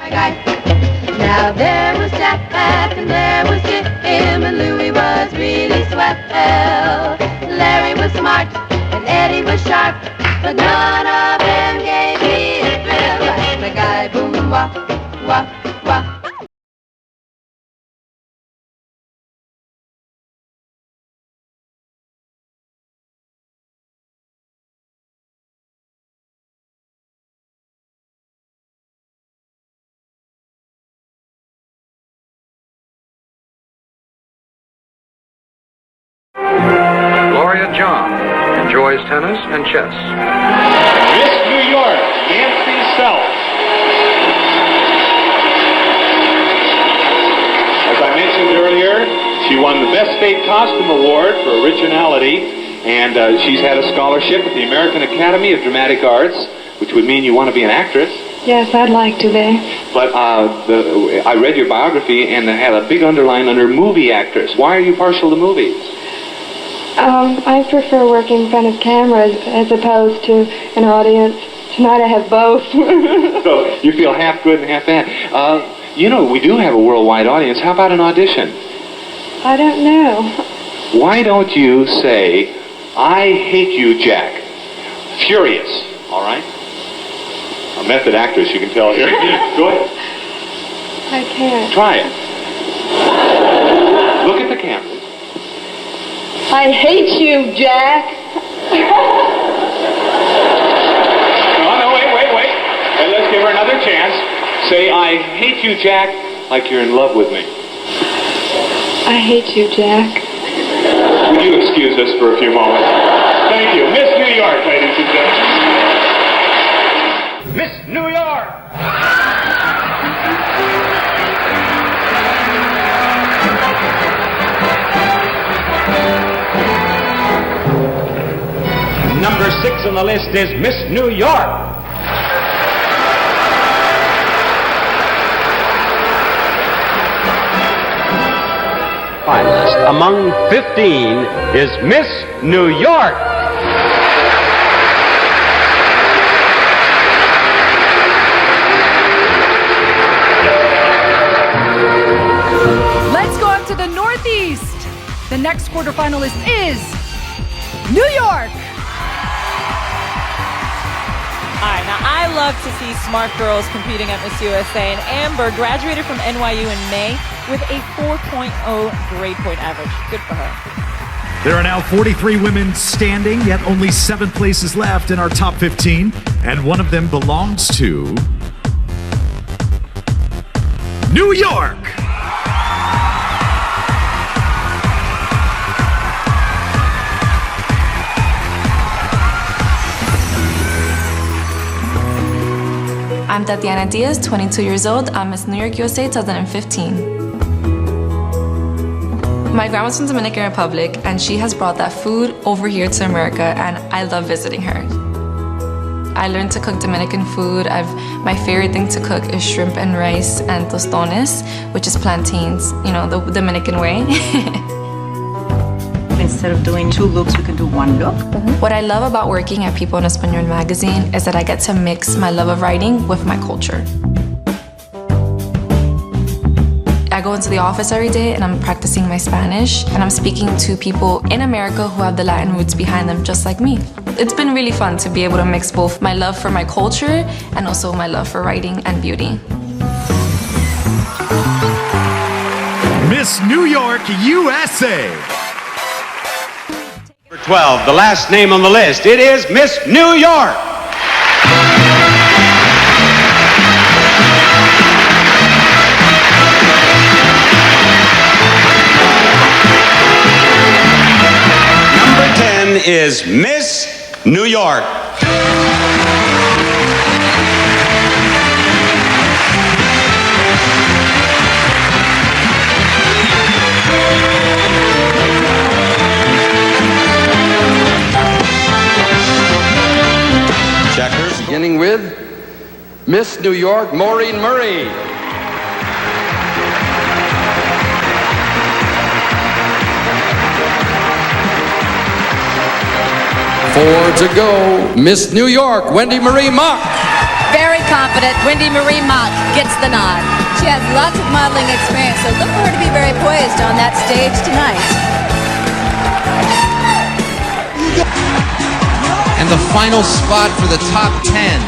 guy. Now there was Jack and there was Jim, and Louie was really swell. Larry was smart and Eddie was sharp, but none of them gave me a thrill like the guy. Boom, wah, wah, wah. John enjoys tennis and chess. Miss New York, Nancy Self. As I mentioned earlier, she won the Best State Costume Award for originality, and she's had a scholarship at the American Academy of Dramatic Arts, which would mean you want to be an actress. Yes, I'd like to be. But I read your biography, and it had a big underline under movie actress. Why are you partial to movies? I prefer working in front of cameras as opposed to an audience. Tonight I have both. So you feel half good and half bad. You know, we do have a worldwide audience. How about an audition? I don't know. Why don't you say, I hate you, Jack. Furious, all right? A method actress, you can tell here. Go ahead. I can't. Try it. Look at the camera. I hate you, Jack. No, wait. Hey, let's give her another chance. Say, I hate you, Jack, like you're in love with me. I hate you, Jack. Would you excuse us for a few moments? Thank you. Miss New York, ladies and gentlemen. Miss New York! Number 6 on the list is Miss New York. Finalist among 15 is Miss New York. Let's go up to the Northeast. The next quarterfinalist is New York. All right, now I love to see smart girls competing at Miss USA, and Amber graduated from NYU in May with a 4.0 grade point average. Good for her. There are now 43 women standing, yet only 7 places left in our top 15, and one of them belongs to New York. I'm Tatiana Diaz, 22 years old. I'm Miss New York USA 2015. My grandma's from Dominican Republic, and she has brought that food over here to America, and I love visiting her. I learned to cook Dominican food. My favorite thing to cook is shrimp and rice and tostones, which is plantains, you know, the Dominican way. Instead of doing 2 looks, we can do 1 look. What I love about working at People en Español magazine is that I get to mix my love of writing with my culture. I go into the office every day and I'm practicing my Spanish, and I'm speaking to people in America who have the Latin roots behind them just like me. It's been really fun to be able to mix both my love for my culture and also my love for writing and beauty. Miss New York USA. Number 12, the last name on the list, it is Miss New York. Number 10 is Miss New York. Checkers, beginning with Miss New York, Maureen Murray. Four to go, Miss New York, Wendy Marie Mock. Very confident. confident Wendy Marie Mott gets the nod. She has lots of modeling experience, so look for her to be very poised on that stage tonight. And the final spot for the top 10.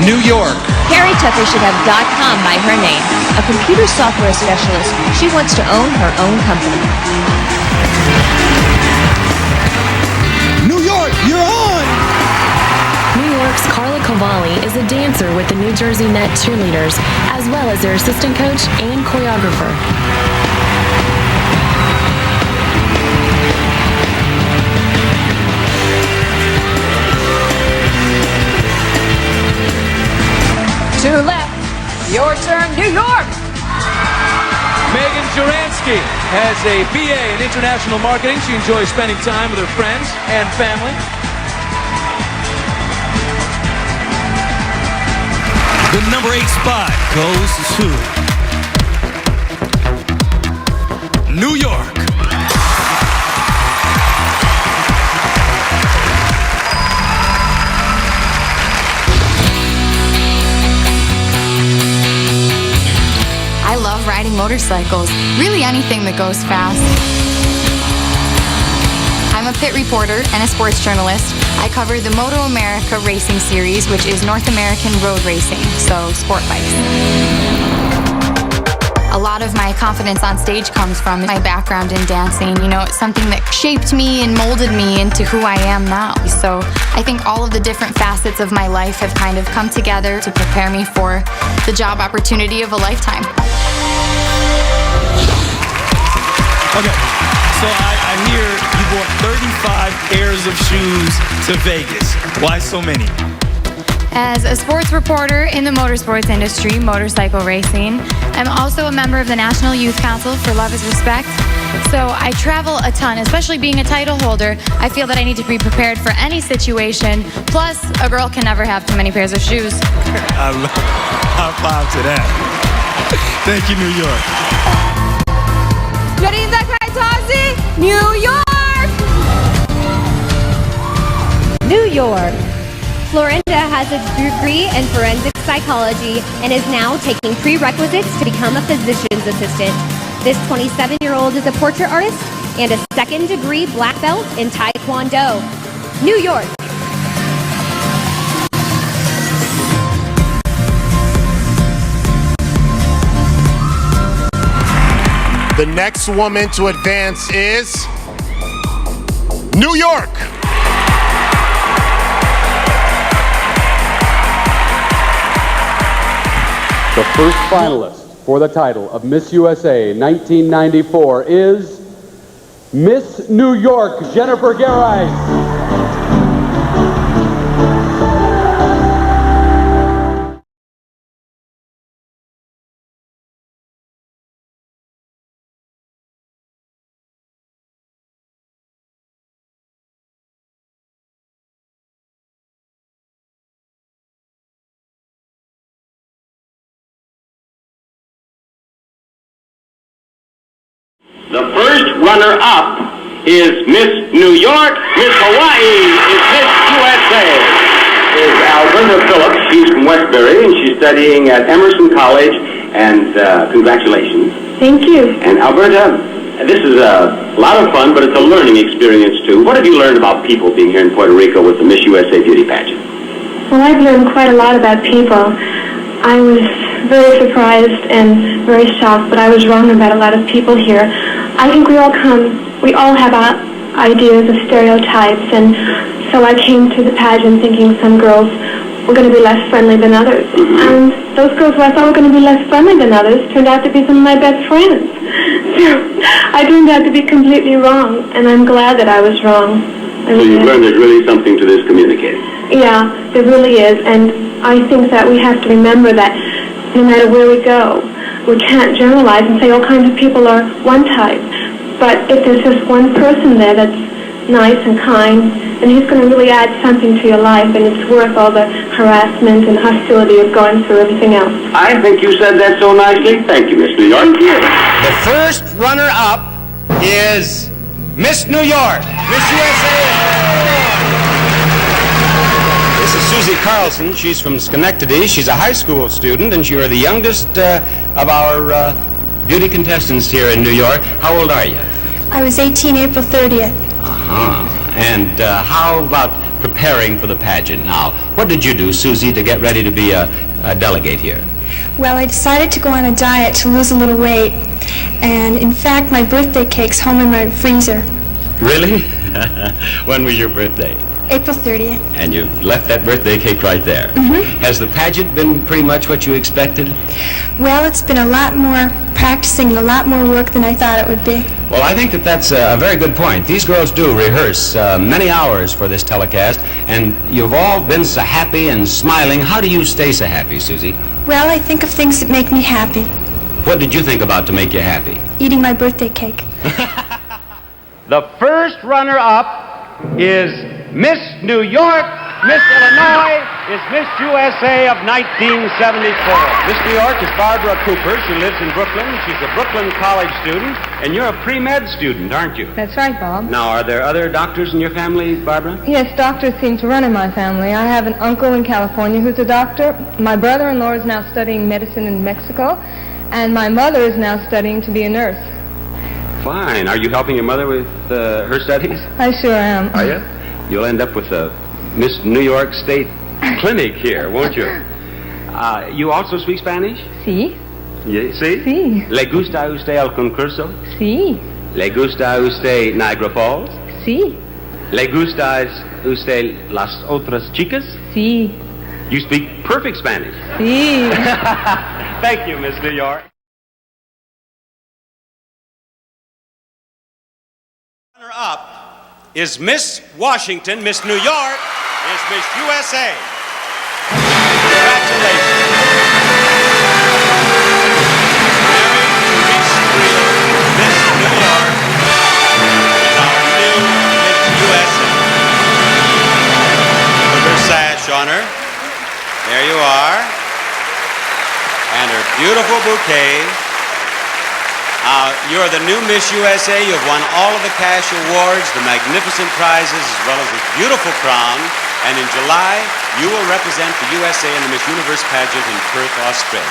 New York. Carrie Tucker should have .com by her name. A computer software specialist, she wants to own her own company. New York, you're on! New York's Carla Cavalli is a dancer with the New Jersey Net cheerleaders, as well as their assistant coach and choreographer. Two left. Your turn, New York. Megan Juransky has a BA in international marketing. She enjoys spending time with her friends and family. The number 8 spot goes to New York. I love riding motorcycles, really anything that goes fast. I'm a pit reporter and a sports journalist. I cover the Moto America Racing Series, which is North American road racing, so sport bikes. A lot of my confidence on stage comes from my background in dancing. You know, it's something that shaped me and molded me into who I am now. So I think all of the different facets of my life have kind of come together to prepare me for the job opportunity of a lifetime. Okay, so I hear you bought 35 pairs of shoes to Vegas. Why so many? As a sports reporter in the motorsports industry, motorcycle racing, I'm also a member of the National Youth Council for Love is Respect. So I travel a ton, especially being a title holder. I feel that I need to be prepared for any situation. Plus, a girl can never have too many pairs of shoes. High five to that. Thank you, New York. Jorina Kaitazi, New York! New York. Florinda has a degree in forensic psychology and is now taking prerequisites to become a physician's assistant. This 27-year-old is a portrait artist and a second-degree black belt in Taekwondo. New York. The next woman to advance is New York. The first finalist for the title of Miss USA 1994 is Miss New York, Jennifer Garais. The first runner-up is Miss New York. Miss Hawaii is Miss USA. Is Alberta Phillips. She's from Westbury, and she's studying at Emerson College, and congratulations. Thank you. And Alberta, this is a lot of fun, but it's a learning experience, too. What have you learned about people being here in Puerto Rico with the Miss USA beauty pageant? Well, I've learned quite a lot about people. I was very surprised and very shocked, but I was wrong about a lot of people here. I think we all have ideas of stereotypes, and so I came to the pageant thinking some girls were going to be less friendly than others. And those girls who I thought were going to be less friendly than others turned out to be some of my best friends. So I turned out to be completely wrong, and I'm glad that I was wrong. So you've learned there's really something to this communicating. Yeah, there really is, and I think that we have to remember that no matter where we go, we can't generalize and say all kinds of people are one type. But if there's just one person there that's nice and kind, then he's going to really add something to your life, and it's worth all the harassment and hostility of going through everything else. I think you said that so nicely. Thank you, Miss New York. Thank you. The first runner-up is Miss New York. Miss USA. This is Susie Carlson. She's from Schenectady. She's a high school student, and you're the youngest of our beauty contestants here in New York. How old are you? I was 18 April 30th. Uh-huh. And how about preparing for the pageant now? What did you do, Susie, to get ready to be a delegate here? Well, I decided to go on a diet to lose a little weight. And in fact, my birthday cake's home in my freezer. Really? When was your birthday? April 30th. And you've left that birthday cake right there. Mm-hmm. Has the pageant been pretty much what you expected? Well, it's been a lot more practicing and a lot more work than I thought it would be. Well, I think that that's a very good point. These girls do rehearse many hours for this telecast, and you've all been so happy and smiling. How do you stay so happy, Susie? Well, I think of things that make me happy. What did you think about to make you happy? Eating my birthday cake. The first runner-up is Miss New York. Miss Illinois is Miss USA of 1974. Miss New York is Barbara Cooper. She lives in Brooklyn. She's a Brooklyn College student, and you're a pre-med student, aren't you? That's right, Bob. Now, are there other doctors in your family, Barbara? Yes, doctors seem to run in my family. I have an uncle in California who's a doctor. My brother-in-law is now studying medicine in Mexico, and my mother is now studying to be a nurse. Fine. Are you helping your mother with her studies? I sure am. Are you? You'll end up with a Miss New York State Clinic here, won't you? You also speak Spanish? Sí. ¿Sí? Sí. ¿Le gusta a usted el concurso? Sí. ¿Le gusta a usted Niagara Falls? Sí. ¿Le gusta a usted las otras chicas? Sí. You speak perfect Spanish. Sí. Thank you, Miss New York. Runner-up is Miss Washington. Miss New York is Miss USA. Congratulations. Miss New York is our new Miss USA. Put her sash on her. There you are. And her beautiful bouquet. You're the new Miss USA. You've won all of the cash awards, the magnificent prizes, as well as this beautiful crown. And in July, you will represent the USA in the Miss Universe pageant in Perth, Australia.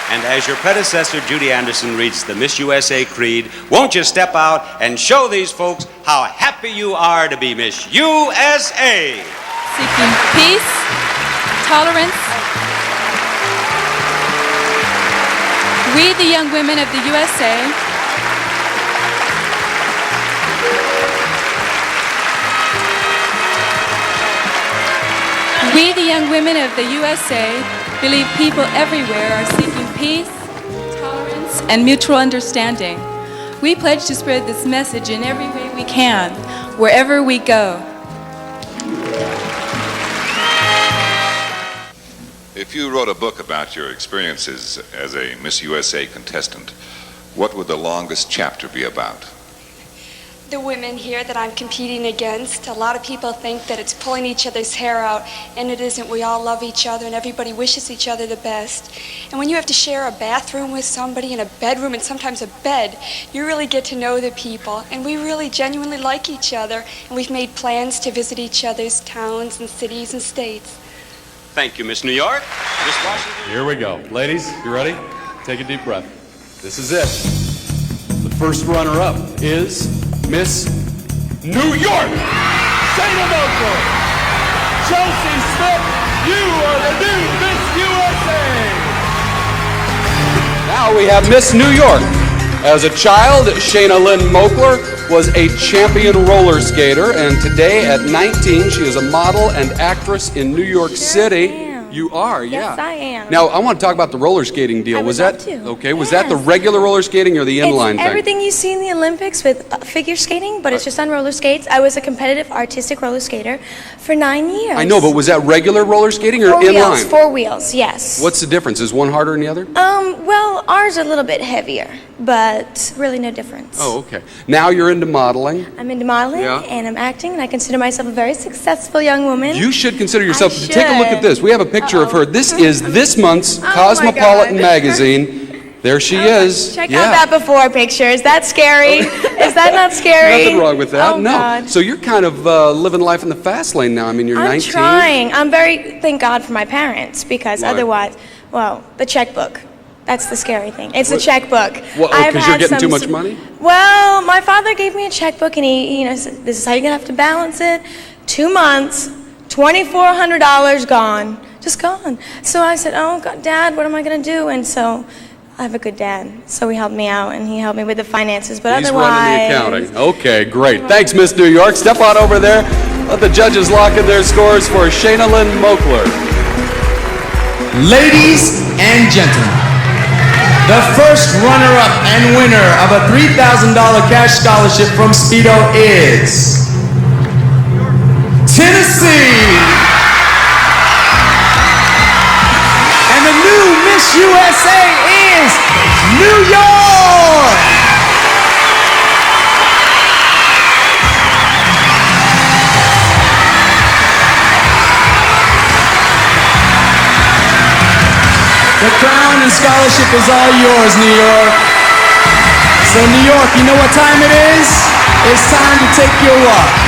And as your predecessor, Judy Anderson, reads the Miss USA creed, won't you step out and show these folks how happy you are to be Miss USA? Seeking peace, tolerance. We, the young women of the USA, believe people everywhere are seeking peace, tolerance, and mutual understanding. We pledge to spread this message in every way we can, wherever we go. If you wrote a book about your experiences as a Miss USA contestant, what would the longest chapter be about? The women here that I'm competing against, a lot of people think that it's pulling each other's hair out, and it isn't. We all love each other, and everybody wishes each other the best. And when you have to share a bathroom with somebody, and a bedroom, and sometimes a bed, you really get to know the people. And we really genuinely like each other, and we've made plans to visit each other's towns and cities and states. Thank you, Miss New York. Miss Washington. Here we go. Ladies, you ready? Take a deep breath. This is it. The first runner-up is Miss New York. Shayna Mosley. Chelsea Smith, you are the new Miss USA. Now we have Miss New York. As a child, Shayna Lynn Mokler was a champion roller skater, and today at 19, she is a model and actress in New York City. You are, yeah. Yes, I am. Now, I want to talk about the roller skating deal. Was that okay? Was that the Yes. regular roller skating or the inline It's thing? everything you see in the Olympics with figure skating, but it's just on roller skates. I was a competitive artistic roller skater for 9 years. I know, but was that regular roller skating or inline? 4 wheels, yes. What's the difference? Is one harder than the other? Well, ours are a little bit heavier, but really no difference. Oh, okay. Now you're into modeling. I'm into modeling Yeah. and I'm acting, and I consider myself a very successful young woman. You should consider yourself. I Take a look at should. this. We have a picture of her. This is this month's Oh, my Cosmopolitan God. magazine. There she is. Check out that before picture. Is that scary? Is that not scary? Nothing wrong with that. Oh, no. God. So you're kind of living life in the fast lane now. I mean, you're I'm 19. trying. Thank God for my parents, because otherwise, well, the checkbook. That's the scary thing. It's the checkbook. Well, because you're getting too much money? Well, my father gave me a checkbook, and he said, this is how you're going to have to balance it. 2 months, $2,400 gone. Just gone. So I said, oh, God, Dad, what am I going to do? And so I have a good dad. So he helped me out, and he helped me with the finances. But He's otherwise... running the accounting. Okay, great. Thanks, Miss New York. Step on over there. Let the judges lock in their scores for Shayna Lynn Moakler. Ladies and gentlemen, the first runner-up and winner of a $3,000 cash scholarship from Speedo is Tennessee. And the new Miss USA is New York. The crown and scholarship is all yours, New York. So New York, you know what time it is? It's time to take your walk.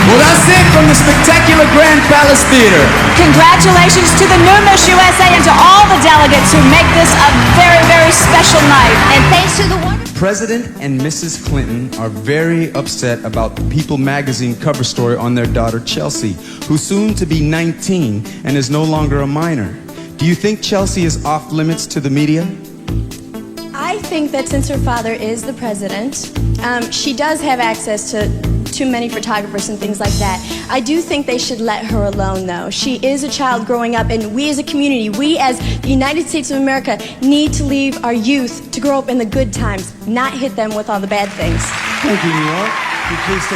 Well, that's it from the spectacular Grand Palace Theater. Congratulations to the new Miss USA and to all the delegates who make this a very, very special night. And thanks to the wonderful... President and Mrs. Clinton are very upset about the People magazine cover story on their daughter Chelsea, who's soon to be 19 and is no longer a minor. Do you think Chelsea is off limits to the media? I think that since her father is the president, she does have access to too many photographers and things like that. I do think they should let her alone, though. She is a child growing up, and we as a community, we as the United States of America, need to leave our youth to grow up in the good times, not hit them with all the bad things. Thank you, New York. Please take